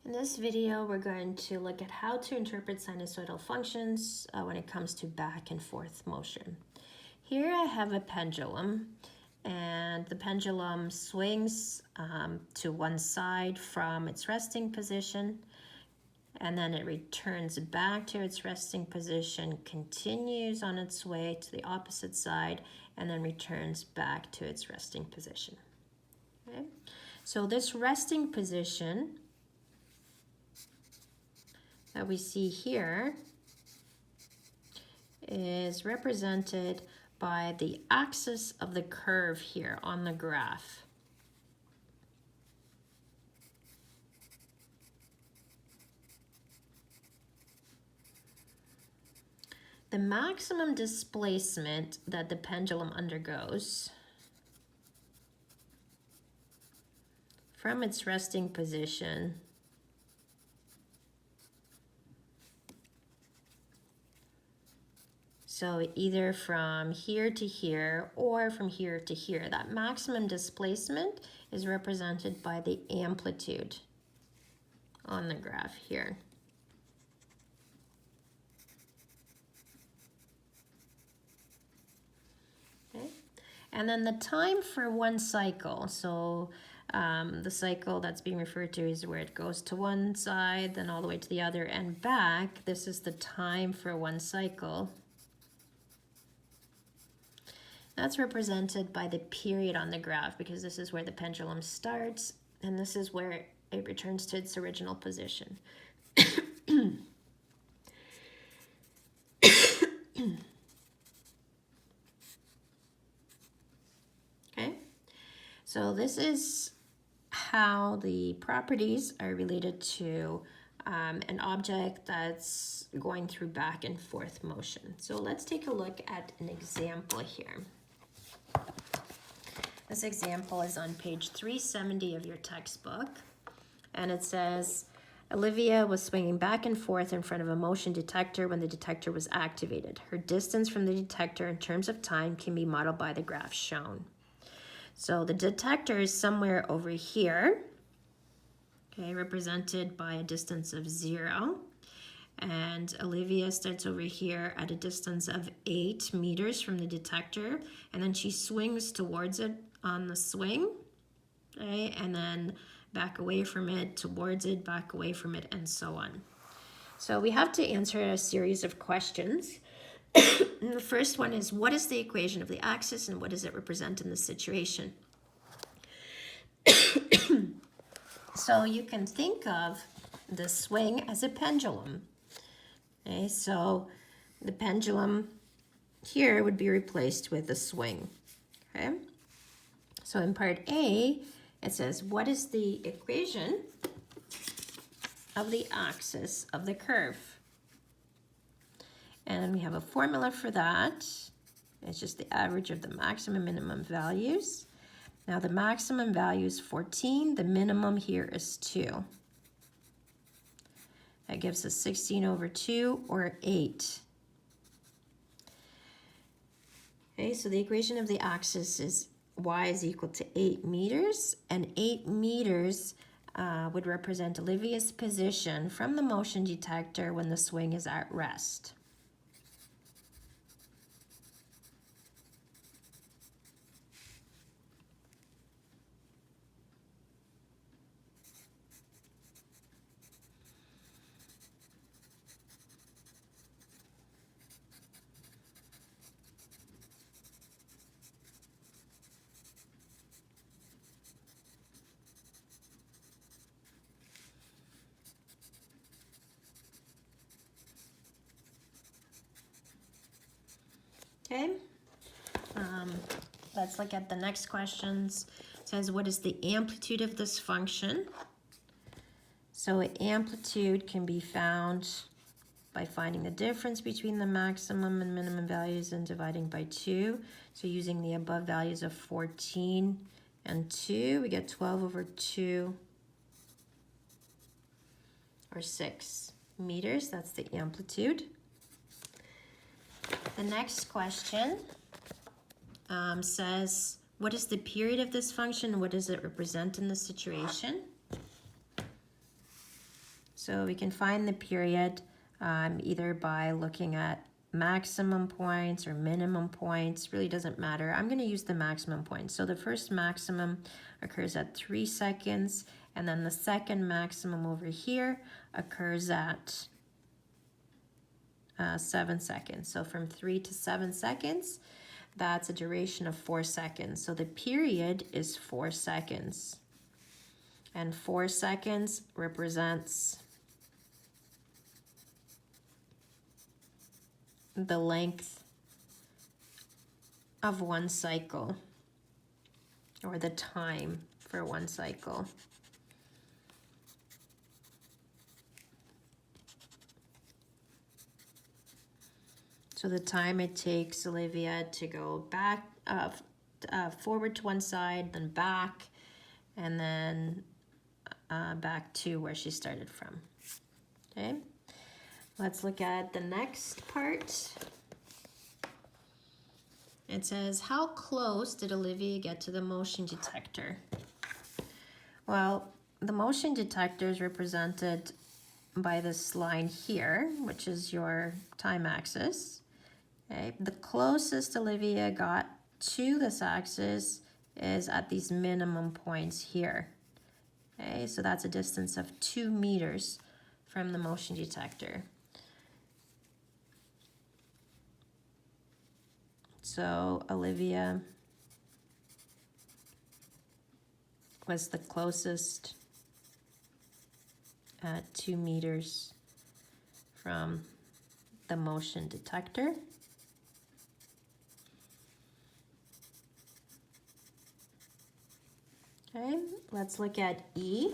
In this video, we're going to look at how to interpret sinusoidal functions when it comes to back and forth motion. Here I have a pendulum, and the pendulum swings to one side from its resting position, and then it returns back to its resting position, continues on its way to the opposite side, and then returns back to its resting position. Okay? So this resting position that we see here is represented by the axis of the curve here on the graph. The maximum displacement that the pendulum undergoes from its resting position so either from here to here or from here to here, that maximum displacement is represented by the amplitude on the graph here. Okay. And then the time for one cycle, so the cycle that's being referred to is where it goes to one side, then all the way to the other and back. This is the time for one cycle. That's represented by the period on the graph, because this is where the pendulum starts and this is where it returns to its original position. Okay, so this is how the properties are related to an object that's going through back and forth motion. So let's take a look at an example here. This example is on page 370 of your textbook, and it says, Olivia was swinging back and forth in front of a motion detector when the detector was activated. Her distance from the detector in terms of time can be modeled by the graph shown. So the detector is somewhere over here, okay, represented by a distance of 0. And Olivia starts over here at a distance of 8 meters from the detector, and then she swings towards it on the swing, okay, and then back away from it, towards it, back away from it, and so on. So we have to answer a series of questions. And the first one is, what is the equation of the axis and what does it represent in this situation? So you can think of the swing as a pendulum. Okay, so the pendulum here would be replaced with a swing. Okay, so in part A, it says, what is the equation of the axis of the curve? And we have a formula for that. It's just the average of the maximum and minimum values. Now the maximum value is 14, the minimum here is 2. That gives us 16 over 2, or 8. Okay, so the equation of the axis is y is equal to 8 meters, and 8 meters would represent Olivia's position from the motion detector when the swing is at rest. Okay, let's look at the next questions. It says, what is the amplitude of this function? So amplitude can be found by finding the difference between the maximum and minimum values and dividing by 2. So using the above values of 14 and 2, we get 12 over 2, or 6 meters. That's the amplitude. The next question says, what is the period of this function and what does it represent in this situation? So we can find the period either by looking at maximum points or minimum points, really doesn't matter. I'm going to use the maximum points. So the first maximum occurs at 3 seconds, and then the second maximum over here occurs at 7 seconds. So from 3 to 7 seconds, that's a duration of 4 seconds. So the period is 4 seconds. And 4 seconds represents the length of one cycle, or the time for one cycle. So the time it takes Olivia to go back, forward to one side, then back, and then back to where she started from. Okay, let's look at the next part. It says, how close did Olivia get to the motion detector? Well, the motion detector is represented by this line here, which is your time axis. Okay, the closest Olivia got to this axis is at these minimum points here. Okay, so that's a distance of 2 meters from the motion detector. So Olivia was the closest at 2 meters from the motion detector. Okay, let's look at E.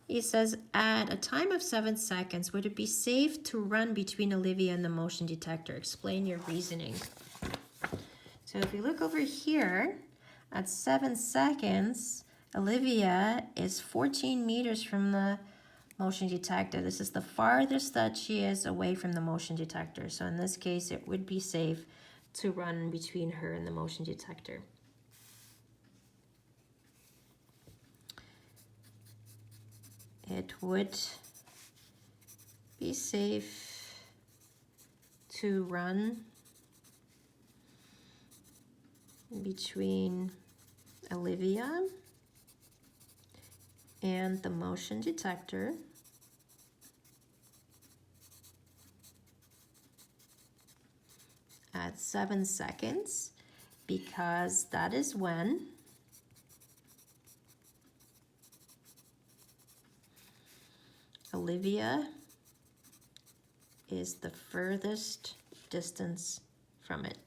He says, at a time of 7 seconds, would it be safe to run between Olivia and the motion detector? Explain your reasoning. So if we look over here, at 7 seconds, Olivia is 14 meters from the motion detector. This is the farthest that she is away from the motion detector. So in this case, it would be safe to run between her and the motion detector. It would be safe to run between Olivia and the motion detector at 7 seconds, because that is when Olivia is the furthest distance from it.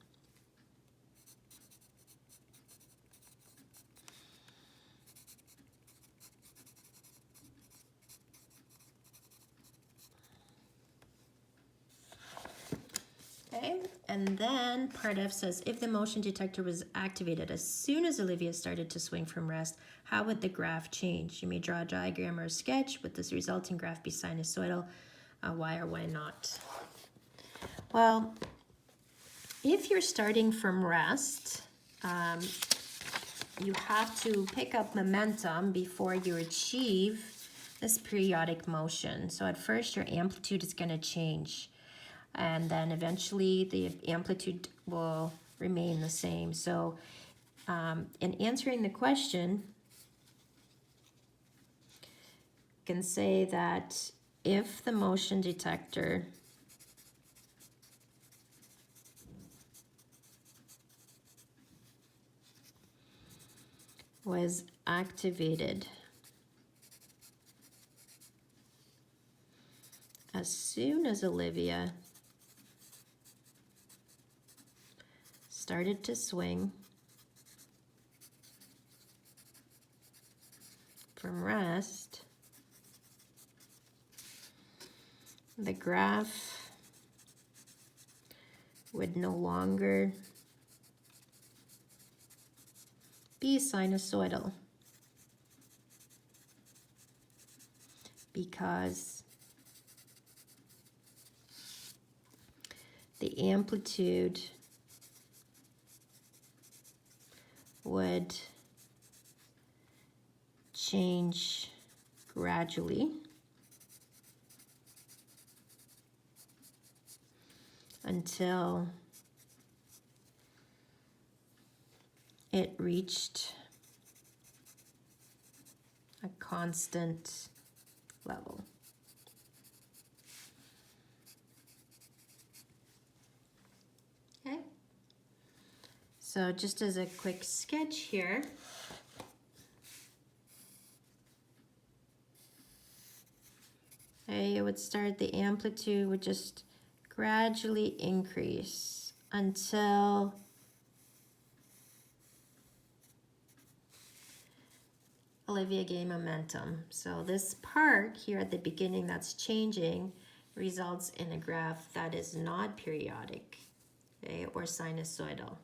Okay, and then part F says, if the motion detector was activated as soon as Olivia started to swing from rest, how would the graph change? You may draw a diagram or a sketch. Would this resulting graph be sinusoidal? Why or why not? Well, if you're starting from rest, you have to pick up momentum before you achieve this periodic motion. So at first your amplitude is going to change, and then eventually the amplitude will remain the same. So in answering the question, you can say that if the motion detector was activated as soon as Olivia started to swing from rest, the graph would no longer be sinusoidal, because the amplitude would change gradually until it reached a constant level. Okay. So just as a quick sketch here, okay, it would start, the amplitude would just gradually increase until Olivia gained momentum. So this part here at the beginning that's changing results in a graph that is not periodic, okay, or sinusoidal.